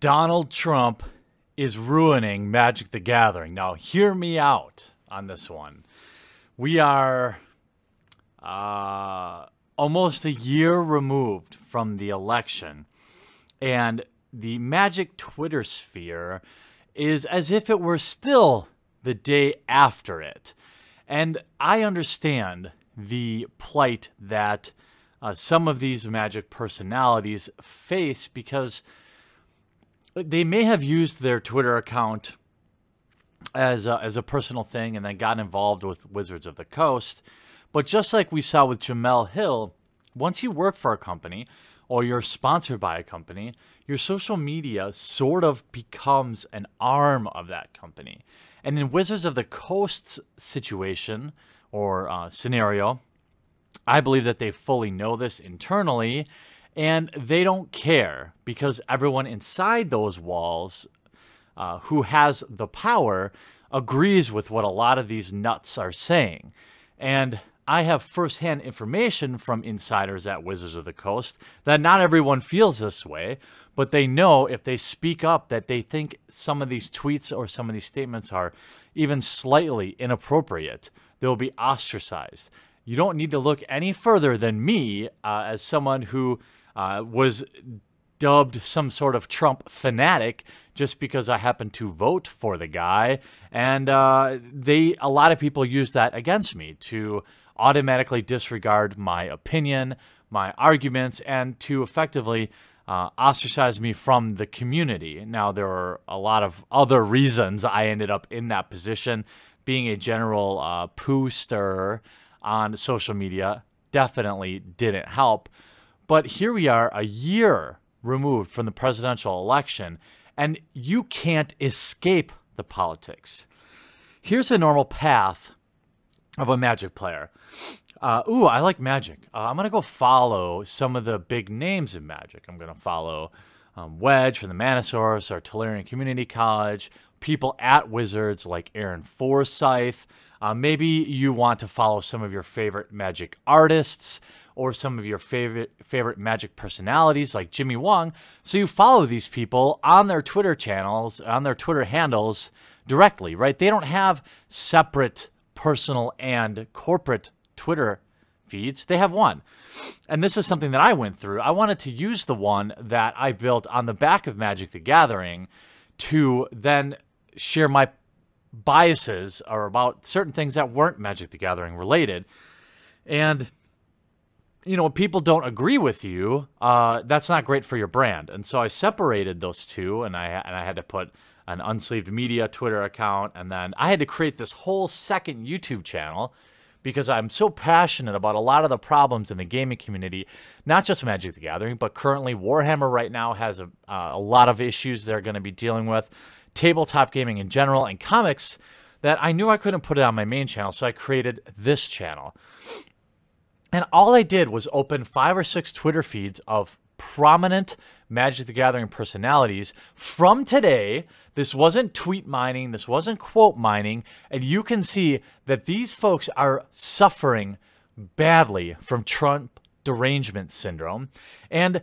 Donald Trump is ruining Magic the Gathering. Now, hear me out on this one. We are almost a year removed from the election, and the Magic Twitter sphere is as if it were still the day after it. And I understand the plight that some of these Magic personalities face because they may have used their Twitter account as a personal thing and then got involved with Wizards of the Coast. But just like we saw with Jemele Hill, once you work for a company or you're sponsored by a company, your social media sort of becomes an arm of that company. And in Wizards of the Coast's situation or scenario, I believe that they fully know this internally, and they don't care because everyone inside those walls who has the power agrees with what a lot of these nuts are saying. And I have firsthand information from insiders at Wizards of the Coast that not everyone feels this way, but they know if they speak up that they think some of these tweets or some of these statements are even slightly inappropriate, they'll be ostracized. You don't need to look any further than me as someone who was dubbed some sort of Trump fanatic just because I happen to vote for the guy. And a lot of people use that against me to automatically disregard my opinion, my arguments, and to effectively ostracize me from the community. Now, there are a lot of other reasons I ended up in that position. Being a general poo stirrer on social media definitely didn't help. But here we are a year removed from the presidential election, and you can't escape the politics. Here's a normal path of a Magic player. Ooh, I like Magic. I'm going to go follow some of the big names in Magic. I'm going to follow Wedge from the Manosaurus or Tolarian Community College, people at Wizards like Aaron Forsyth. Maybe you want to follow some of your favorite Magic artists or some of your favorite Magic personalities like Jimmy Wong. So you follow these people on their Twitter channels, on their Twitter handles directly, right? They don't have separate personal and corporate Twitter feeds. They have one. And this is something that I went through. I wanted to use the one that I built on the back of Magic the Gathering to then share my biases or about certain things that weren't Magic the Gathering related. And you know, people don't agree with you, that's not great for your brand. And so I separated those two, and I had to put an Unsleeved Media Twitter account, and then I had to create this whole second YouTube channel because I'm so passionate about a lot of the problems in the gaming community, not just Magic the Gathering, but currently Warhammer right now has a lot of issues they're going to be dealing with, tabletop gaming in general, and comics, that I knew I couldn't put it on my main channel, so I created this channel. And all I did was open 5 or 6 Twitter feeds of prominent Magic the Gathering personalities from today. This wasn't tweet mining. This wasn't quote mining. And you can see that these folks are suffering badly from Trump derangement syndrome. And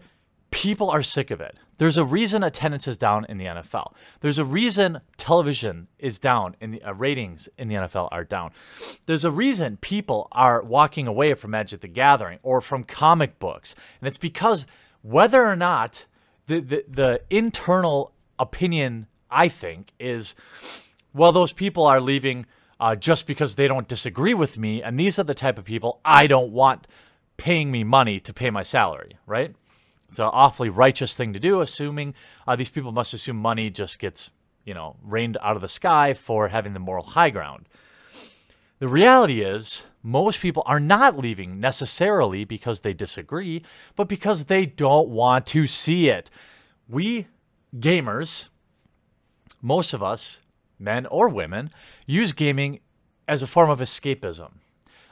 people are sick of it. There's a reason attendance is down in the NFL. There's a reason television is down, and the ratings in the NFL are down. There's a reason people are walking away from Magic the Gathering or from comic books. And it's because whether or not the internal opinion, I think, is, well, those people are leaving just because they don't disagree with me, and these are the type of people I don't want paying me money to pay my salary, right? It's an awfully righteous thing to do, assuming these people must assume money just gets, you know, rained out of the sky for having the moral high ground. The reality is most people are not leaving necessarily because they disagree, but because they don't want to see it. We gamers, most of us, men or women, use gaming as a form of escapism.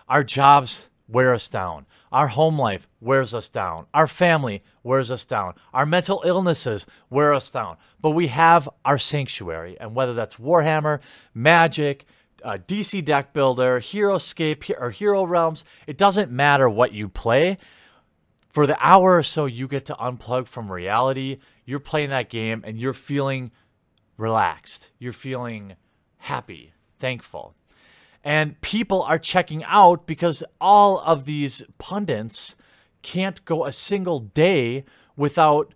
Our jobs wear us down. Our home life wears us down. Our family wears us down. Our mental illnesses wear us down. But we have our sanctuary, and whether that's Warhammer, Magic, DC Deck Builder, HeroScape, or Hero Realms, it doesn't matter what you play. For the hour or so you get to unplug from reality, you're playing that game and you're feeling relaxed. You're feeling happy, thankful. And people are checking out because all of these pundits can't go a single day without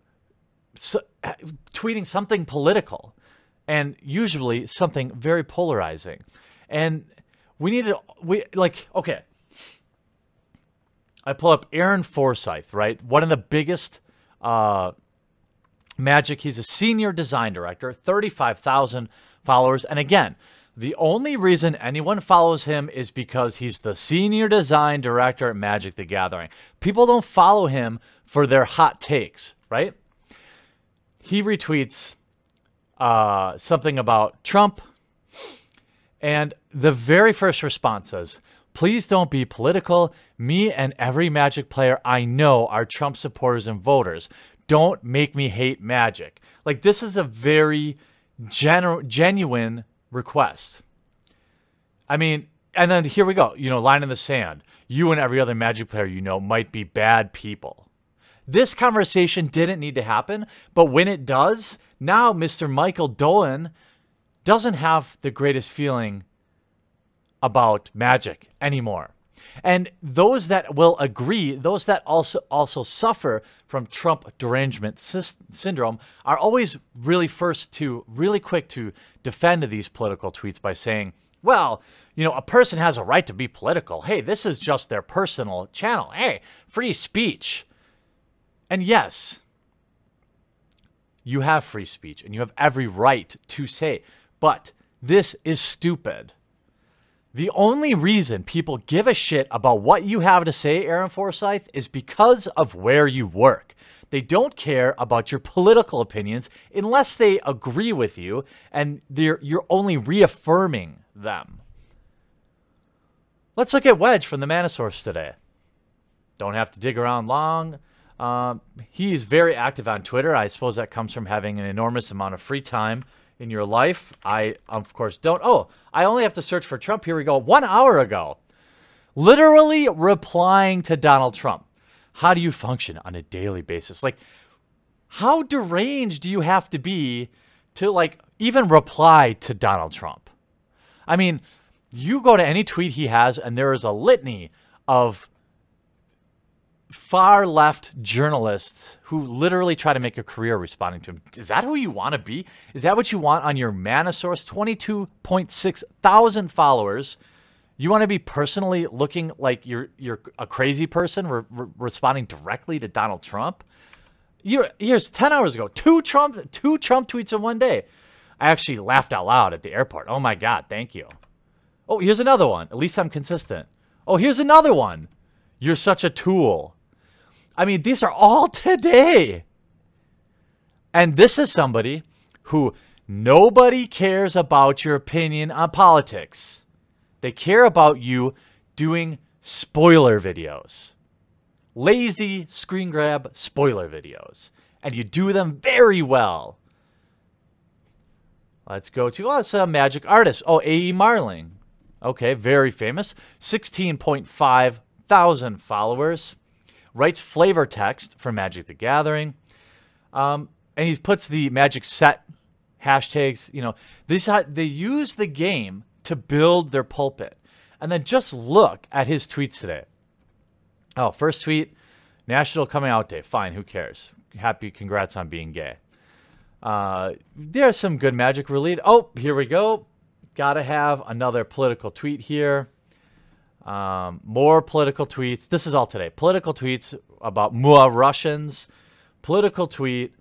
tweeting something political, and usually something very polarizing. And okay, I pull up Aaron Forsyth, right? One of the biggest Magic. He's a senior design director, 35,000 followers. And again, the only reason anyone follows him is because he's the senior design director at Magic the Gathering. People don't follow him for their hot takes, right? He retweets something about Trump, and the very first response says, "Please don't be political. Me and every Magic player I know are Trump supporters and voters. Don't make me hate Magic." Like, this is a very genuine request. I mean, and then here we go, line in the sand. You and every other Magic player you know might be bad people. This conversation didn't need to happen, but when it does, now Mr. Michael Dolan doesn't have the greatest feeling about Magic anymore. And those that will agree, those that also suffer from Trump derangement syndrome, are always really quick to defend these political tweets by saying, well, a person has a right to be political. Hey, this is just their personal channel. Hey, free speech. And yes, you have free speech and you have every right to say, but this is stupid. The only reason people give a shit about what you have to say, Aaron Forsyth, is because of where you work. They don't care about your political opinions unless they agree with you, and you're only reaffirming them. Let's look at Wedge from the Mana Source today. Don't have to dig around long. He's very active on Twitter. I suppose that comes from having an enormous amount of free time in your life. I, of course, don't. Oh, I only have to search for Trump. Here we go. 1 hour ago. Literally replying to Donald Trump. How do you function on a daily basis? Like, how deranged do you have to be to, even reply to Donald Trump? I mean, you go to any tweet he has, and there is a litany of far left journalists who literally try to make a career responding to him. Is that who you want to be? Is that what you want on your Mana Source? 22.6 thousand followers. You want to be personally looking like you're a crazy person responding directly to Donald Trump? Here's 10 hours ago, two Trump tweets in one day. I actually laughed out loud at the airport. Oh my God, thank you. Oh, here's another one. At least I'm consistent. Oh, here's another one. You're such a tool. I mean, these are all today. And this is somebody who nobody cares about your opinion on politics. They care about you doing spoiler videos. Lazy screen grab spoiler videos. And you do them very well. Let's go to, it's a Magic artist. Oh, A.E. Marling. Okay, very famous. 16.5 thousand followers. Writes flavor text for Magic the Gathering. And he puts the Magic set hashtags. They use the game to build their pulpit. And then just look at his tweets today. Oh, first tweet, National Coming Out Day. Fine, who cares? Happy, congrats on being gay. There's some good Magic related. Oh, here we go. Gotta have another political tweet here. More political tweets. This is all today. Political tweets about more Russians. Political tweet.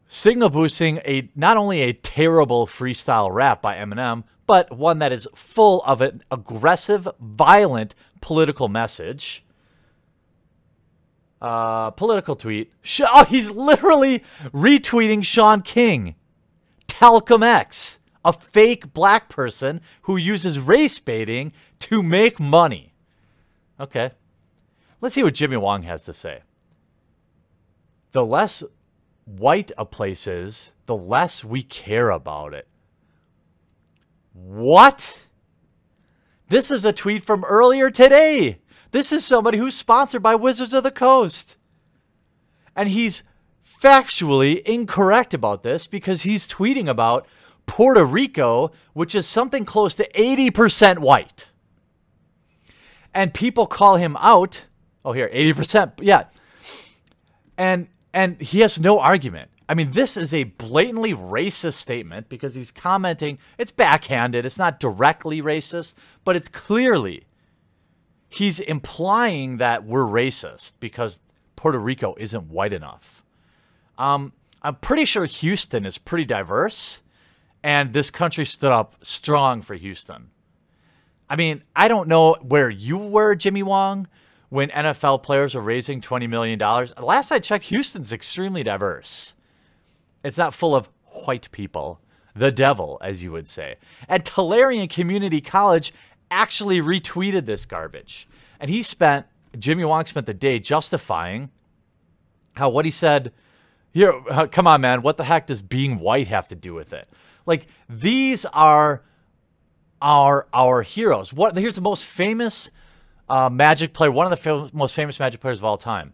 Signal boosting not only a terrible freestyle rap by Eminem, but one that is full of an aggressive, violent political message. Political tweet. Oh, he's literally retweeting Sean King. Talcum X. A fake black person who uses race baiting to make money. Okay. Let's see what Jimmy Wong has to say. The less white a place is, the less we care about it. What? This is a tweet from earlier today. This is somebody who's sponsored by Wizards of the Coast. And he's factually incorrect about this because he's tweeting about Puerto Rico, which is something close to 80% white. And people call him out. Oh, here, 80%. Yeah. And he has no argument. I mean, this is a blatantly racist statement because he's commenting. It's backhanded. It's not directly racist, but it's clearly, he's implying that we're racist because Puerto Rico isn't white enough. I'm pretty sure Houston is pretty diverse, and this country stood up strong for Houston. I mean, I don't know where you were, Jimmy Wong, when NFL players were raising $20 million. Last I checked, Houston's extremely diverse. It's not full of white people. The devil, as you would say. And Tulare Community College actually retweeted this garbage. And Jimmy Wong spent the day justifying how what he said, here, come on, man, what the heck does being white have to do with it? Like, these are our heroes. Here's the most famous Magic player, one of the most famous Magic players of all time,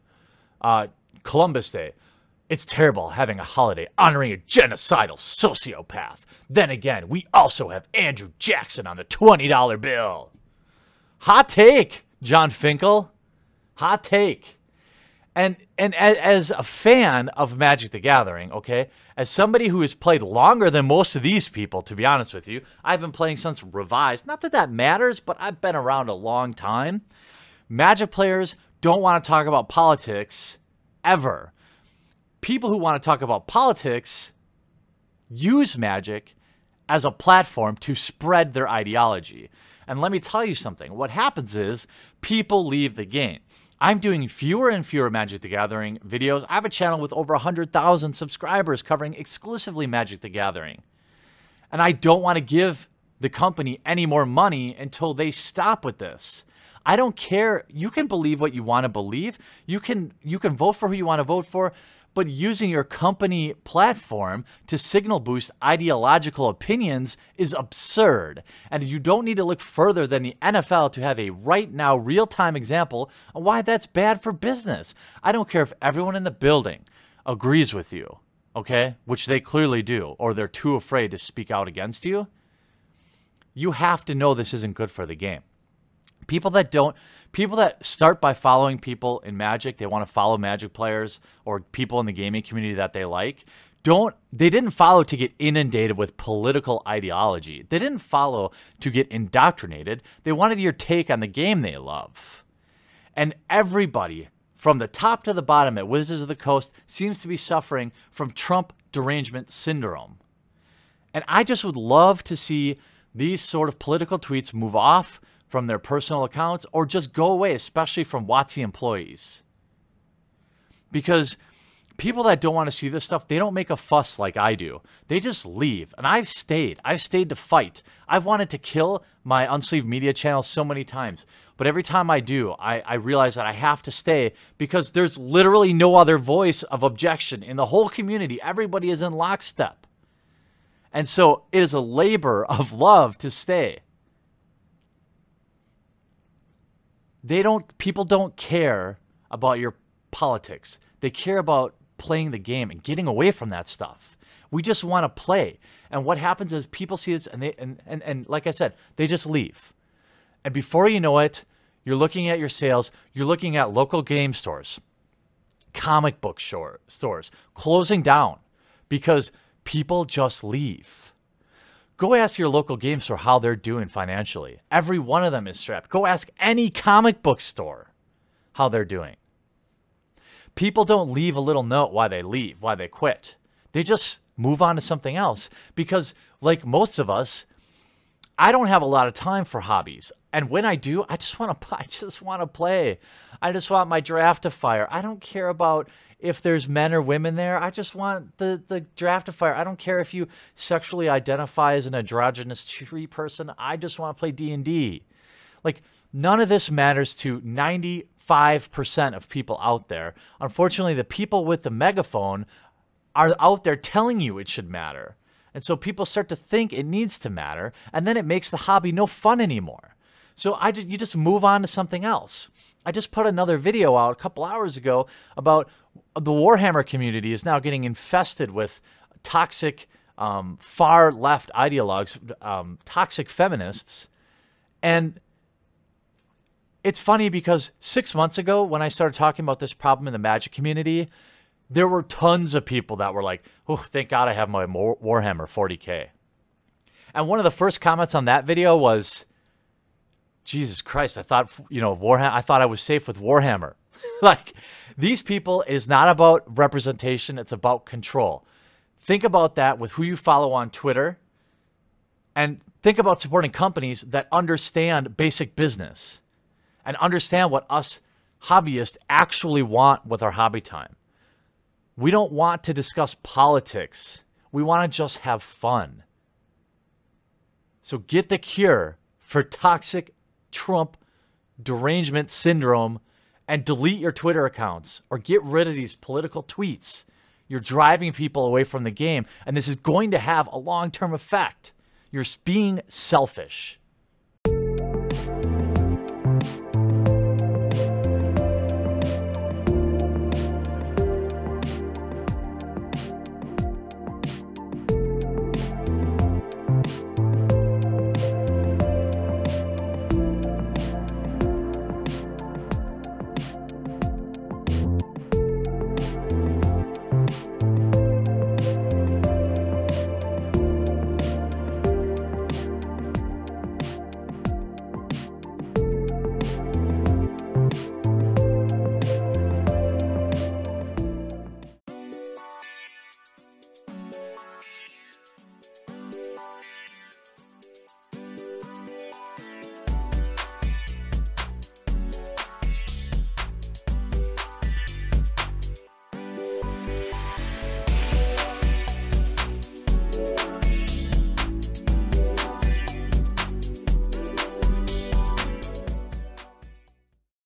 Columbus Day. It's terrible having a holiday honoring a genocidal sociopath. Then again, we also have Andrew Jackson on the $20 bill. Hot take, John Finkel. Hot take. And as a fan of Magic the Gathering, okay, as somebody who has played longer than most of these people, to be honest with you, I've been playing since Revised. Not that that matters, but I've been around a long time. Magic players don't want to talk about politics ever. People who want to talk about politics use Magic as a platform to spread their ideology. And let me tell you something. What happens is people leave the game. I'm doing fewer and fewer Magic the Gathering videos. I have a channel with over 100,000 subscribers covering exclusively Magic the Gathering. And I don't want to give the company any more money until they stop with this. I don't care. You can believe what you want to believe. You can vote for who you want to vote for. But using your company platform to signal boost ideological opinions is absurd. And you don't need to look further than the NFL to have a right now real-time example of why that's bad for business. I don't care if everyone in the building agrees with you, okay, which they clearly do, or they're too afraid to speak out against you. You have to know this isn't good for the game. People that start by following people in Magic, they want to follow Magic players or people in the gaming community that they like, they didn't follow to get inundated with political ideology. They didn't follow to get indoctrinated. They wanted your take on the game they love. And everybody from the top to the bottom at Wizards of the Coast seems to be suffering from Trump derangement syndrome. And I just would love to see these sort of political tweets move off from their personal accounts or just go away, especially from WotC employees. Because people that don't want to see this stuff, they don't make a fuss like I do. They just leave. And I've stayed. I've stayed to fight. I've wanted to kill my Unsleeved Media channel so many times. But every time I do, I realize that I have to stay because there's literally no other voice of objection in the whole community. Everybody is in lockstep. And so it is a labor of love to stay. People don't care about your politics. They care about playing the game and getting away from that stuff. We just want to play. And what happens is people see this and like I said, they just leave. And before you know it, you're looking at your sales, you're looking at local game stores, comic book stores closing down because people just leave. Go ask your local game store how they're doing financially. Every one of them is strapped. Go ask any comic book store how they're doing. People don't leave a little note why they leave, why they quit. They just move on to something else because, like most of us, I don't have a lot of time for hobbies. And when I do, I just want to play. I just want my Draftifier. I don't care about if there's men or women there. I just want the Draftifier. I don't care if you sexually identify as an androgynous tree person. I just want to play D&D. Like, none of this matters to 95% of people out there. Unfortunately, the people with the megaphone are out there telling you it should matter. And so people start to think it needs to matter, and then it makes the hobby no fun anymore. So you just move on to something else. I just put another video out a couple hours ago about the Warhammer community is now getting infested with toxic far left ideologues, toxic feminists. And it's funny because 6 months ago, when I started talking about this problem in the Magic community, there were tons of people that were like, oh, thank God I have my Warhammer 40K. And one of the first comments on that video was, Jesus Christ, I thought, Warhammer, I thought I was safe with Warhammer. Like, these people, it is not about representation, it's about control. Think about that with who you follow on Twitter, and think about supporting companies that understand basic business and understand what us hobbyists actually want with our hobby time. We don't want to discuss politics. We want to just have fun. So get the cure for toxic Trump derangement syndrome and delete your Twitter accounts or get rid of these political tweets. You're driving people away from the game, and this is going to have a long-term effect. You're being selfish.